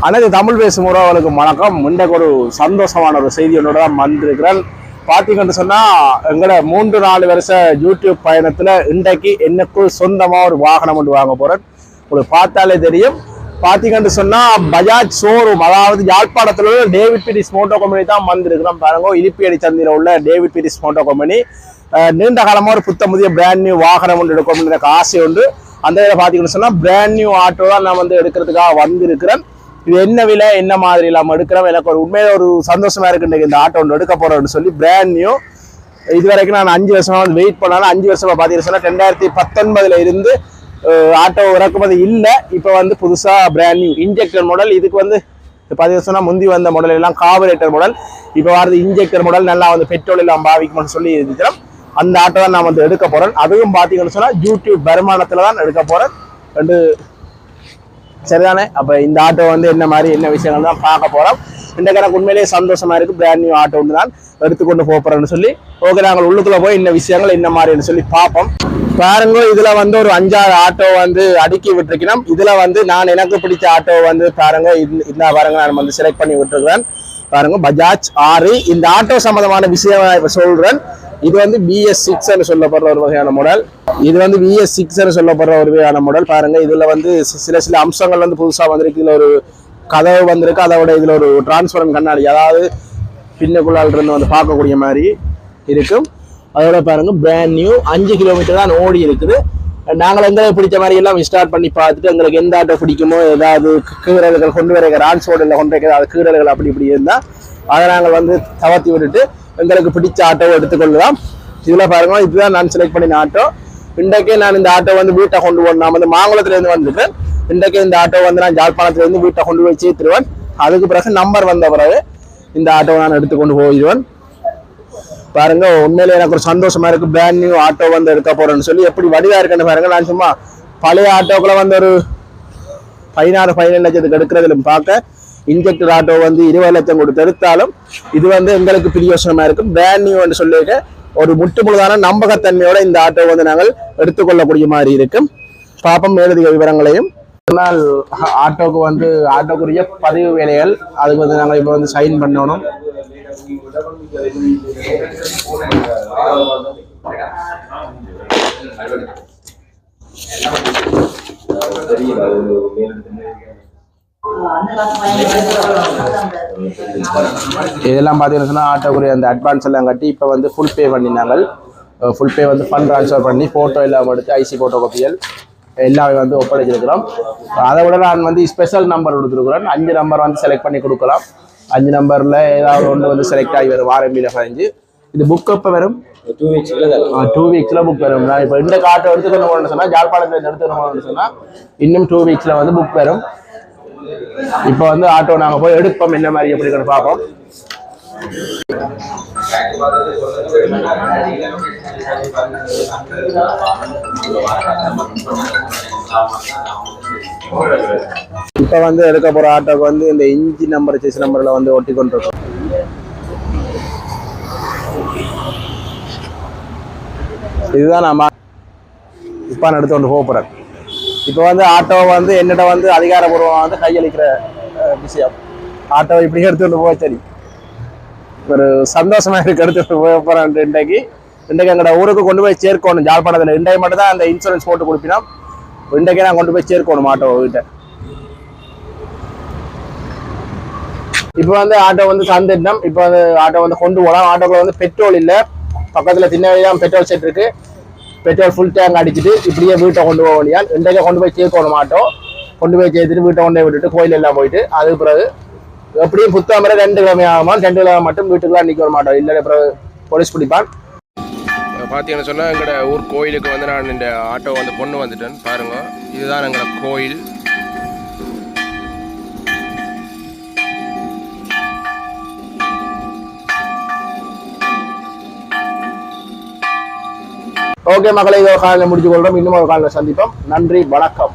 அனைத்து தமிழ் பேசும் உறவுகளுக்கு வணக்கம். இன்றைக்கு ஒரு சந்தோஷமான ஒரு செய்தியோட தான் வந்திருக்கிறேன். பார்த்தீங்கன்னு சொன்னால் எங்களோட 3-4 வருஷ யூடியூப் பயணத்தில் இன்றைக்கு எனக்கு சொந்தமாக ஒரு வாகனம் ஒன்று வாங்க போகிறேன். உங்களுக்கு பார்த்தாலே தெரியும். பார்த்தீங்கன்னு சொன்னால் பஜாஜ் ஷோரூம், அதாவது யாழ்ப்பாணத்தில் உள்ள டேவிட் பீரிஸ் மோட்டோ கம்பெனி தான் வந்திருக்கிறோம். பாருங்க, இலிப்பியடி சந்தையில் உள்ள டேவிட் பீரிஸ் மோட்டோ கம்பெனி நீண்ட காலமாக ஒரு புதிய பிராண்ட் நியூ வாகனம் ஒன்று எடுக்கணும் எனக்கு ஆசை உண்டு. அந்த இதில் பார்த்தீங்கன்னு சொன்னால் பிராண்ட் நியூ ஆட்டோ தான் நான் வந்து எடுக்கிறதுக்காக வந்திருக்கிறேன். இது என்ன விலை, என்ன மாதிரி இல்லாமல் எடுக்கிறோம். எனக்கு ஒரு உண்மையில ஒரு சந்தோஷமா இருக்கு இந்த ஆட்டோ ஒன்று எடுக்க போறேன்னு சொல்லி. Brand new. இது வரைக்கும் நான் 5 வருஷமா வந்து வெயிட் பண்ணாலும் 5 வருஷமா பார்த்தீங்கன்னா 2019 இருந்து ஆட்டோ இறக்குமதி இல்லை. இப்போ வந்து புதுசா பிராண்ட் நியூ இன்ஜெக்டர் மாடல். இதுக்கு வந்து 10 வருஷம்னா முந்தி வந்த மாடல் எல்லாம் கார்பரேட்டர் மாடல். இப்போ வரது இன்ஜெக்டர் மாடல், நல்லா வந்து பெட்ரோல் எல்லாம் பாவிக்கும்னு சொல்லி இருக்கிறோம். அந்த ஆட்டோ தான் நான் வந்து எடுக்க போறேன். அதுவும் பார்த்தீங்கன்னு சொன்னா யூடியூப் வருமானத்துல தான் எடுக்க போறேன். ரெண்டு சரிதானே? அப்போ இந்த ஆட்டோ வந்து என்ன மாதிரி என்ன விஷயங்கள் தான் பார்க்க போகிறோம். இன்றைக்கு எனக்கு உண்மையிலேயே சந்தோஷமா இருக்கு. பிராண்ட் நியூ ஆட்டோ ஒன்று தான் எடுத்துக்கொண்டு போகிறேன்னு சொல்லி. ஓகே, நாங்கள் உள்ளுக்குள்ள போய் இந்த விஷயங்கள் என்ன மாதிரின்னு சொல்லி பார்ப்போம். பாருங்க, இதுல வந்து ஒரு 5-6 ஆட்டோ வந்து அடுக்கி விட்டுருக்கணும். இதுல வந்து நான் எனக்கு பிடிச்ச ஆட்டோ வந்து பாருங்க, இந்த பாருங்க நான் வந்து செலக்ட் பண்ணி விட்டுருக்கிறேன். பாருங்க, பஜாஜ் 6. இந்த ஆட்டோ சம்பந்தமான விஷயம் நான் இப்ப சொல்றேன். இது வந்து BS6 சொல்லப்படுற ஒரு வகையான மாடல். இது வந்து BS6 சொல்லப்படுற ஒரு வகையான மாடல். பாருங்க, இதுல வந்து சில அம்சங்கள் வந்து புதுசா வந்திருக்கு. இதுல ஒரு கதவு வந்திருக்கு. அதோட இதுல ஒரு டிரான்ஸ்பரன்ட் கண்ணாடி, அதாவது பின்னக்குள்ளால் இருந்து வந்து பார்க்கக்கூடிய மாதிரி இருக்கும். அதோட பாருங்க, பிராண்ட் நியூ 5 கிலோமீட்டர் தான் ஓடி இருக்குது. நாங்கள் எங்களுக்கு பிடிச்ச மாதிரி எல்லாம் ஸ்டார்ட் பண்ணி பார்த்துட்டு எங்களுக்கு எந்த ஆட்டோ பிடிக்குமோ, ஏதாவது கீரல்கள் கொண்டு வர ரான்ஸ்போர்ட்ல கொண்டு வைக்கிற ஏதாவது கீரல்கள் அப்படி இப்படி இருந்தால் அதை நாங்கள் வந்து தவர்த்தி விட்டுட்டு எங்களுக்கு பிடிச்ச ஆட்டோவை எடுத்துக்கொள்ளலாம். இதுல பாருங்க, இதுதான் நான் செலக்ட் பண்ணின ஆட்டோ. இன்றைக்கே நான் இந்த ஆட்டோ வந்து வீட்டை கொண்டு போகணும். நான் வந்து மாங்குளத்துல இருந்து வந்துட்டேன். இன்றைக்கே இந்த ஆட்டோ வந்து நான் யாழ்ப்பாணத்துல இருந்து வீட்டை கொண்டு போய் சேர்த்துருவேன். அதுக்கு பிறகு நம்பர் வந்த பிறகு இந்த ஆட்டோவை நான் எடுத்துக்கொண்டு போயிடுவேன். பாருங்க, உண்மையிலே எனக்கு ஒரு சந்தோஷமா இருக்கு. பிராண்ட் நியூ ஆட்டோ வந்து எடுக்க போறேன்னு சொல்லி. எப்படி வடிவா இருக்குன்னு பாருங்க. நான் சும்மா பழைய ஆட்டோக்களை வந்து ஒரு 16-17 லட்சத்துக்கு எடுக்கிறதுல பார்க்க இன்ஜெக்டர் ஆட்டோ வந்து 20 லட்சம் கொடுத்து எடுத்தாலும் இது வந்து எங்களுக்கு பிரியோசனமா இருக்கும். பிராண்ட் நியூ என்று சொல்லியிருக்க ஒரு முற்று முழுதான நம்பகத்தன்மையோட இந்த ஆட்டோ வந்து நாங்கள் எடுத்துக்கொள்ளக்கூடிய மாதிரி இருக்கும். பாப்பம் மேலதிக விவரங்களையும். ஆட்டோக்கு வந்து ஆட்டோக்குரிய பதிவு வேலைகள், அதுக்கு வந்து நாங்கள் இப்போ வந்து சைன் பண்ணணும். இதெல்லாம் பார்த்தீங்கன்னா ஆட்டோக்குரிய அந்த அட்வான்ஸ் எல்லாம் கட்டி இப்போ வந்து ஃபுல் பே பண்ணினாங்க. ஃபுல் பே வந்து ஃபண்ட் ட்ரான்ஸ்ஃபர் பண்ணி ஃபோட்டோ எல்லாம் எடுத்து ஐசி ஃபோட்டோ காப்பிகள் எல்லாமே வந்து ஒப்படைச்சிருக்கிறோம். அதை விட நான் வந்து ஸ்பெஷல் நம்பர் கொடுத்துருக்குறேன். 5 நம்பர் வந்து செலக்ட் பண்ணி கொடுக்கலாம். 5 நம்பரில் ஏதாவது ஒன்று வந்து செலக்ட் ஆகி வரும். வாரம்பியில் 5. இது புக் எப்போ வரும்? 2 வீக்ஸில் புக் வரும். நான் இப்போ இந்த ஆட்டோ எடுத்துக்கணும் போகணும்னு சொன்னால், யாழ்ப்பாணத்தில் எடுத்துக்கணும் போகணும்னு சொன்னால் இன்னும் 2 வீக்ஸில் வந்து புக் வரும். இப்போ வந்து ஆட்டோ நாங்கள் போய் எடுப்போம். என்ன மாதிரி எப்படி பார்ப்போம். இப்போ வந்து எடுக்க போற ஆட்டோக்கு வந்து இந்த இன்ஜி நம்பர் சேஸ் நம்பர்ல வந்து ஒட்டி கொண்டு இருக்கோம். இதுதான் நான் இப்போ நான் எடுத்து கொண்டு போக போறேன். இப்போ வந்து ஆட்டோ வந்து என்னிட்ட வந்து அதிகாரப்பூர்வமாக வந்து கையளிக்கிற விஷயம். ஆட்டோ இப்படி எடுத்துட்டு போக சரி ஒரு சந்தோஷமா இருக்கு. எடுத்துட்டு போக போறேன். இன்றைக்கு எங்களோட ஊருக்கு கொண்டு போய் சேர்க்கணும். யாழ்ப்பாணத்தில் இன்றைக்கு மட்டும் தான் அந்த இன்சூரன்ஸ் போட்டு கொடுப்பினோம். இன்றைக்கே நான் கொண்டு போய் சேர்க்கணும் ஆட்டோ கிட்ட. இப்போ வந்து ஆட்டோ வந்து சந்திட்டம். இப்போ வந்து ஆட்டோ வந்து கொண்டு போகலாம். ஆட்டோக்குள்ள வந்து பெட்ரோல் இல்லை. பக்கத்தில் திண்ணதான் பெட்ரோல் செட் இருக்கு. பெட்ரோல் ஃபுல் டேங்க் அடிச்சுட்டு இப்படியே வீட்டை கொண்டு போக முடியாது. இன்றைக்கே கொண்டு போய் சேர்க்கணும் ஆட்டோ. கொண்டு போய் சேர்த்துட்டு வீட்டை கொண்டு போய் விட்டுட்டு கோயில் எல்லாம் போயிட்டு அதுக்கு பிறகு எப்படியும் புத்தாமரை 2 கிழமை ஆகுமா. 2 கிழமை மட்டும் வீட்டுக்குலாம் நிற்க மாட்டோம். இல்லை பிறகு போலீஸ் பிடிப்பான். பார்த்தீங்கன்னு சொன்னால் எங்களோட ஊர் கோயிலுக்கு வந்து நான் இந்த ஆட்டோ வந்து கொண்டு வந்துட்டேன். பாருங்க, இதுதான் எங்களோட கோயில். ஓகே மக்களை, இதோ காலையில் முடிச்சு கொள்றோம். இன்னும் ஒரு காலையில் சந்திப்போம். நன்றி, வணக்கம்.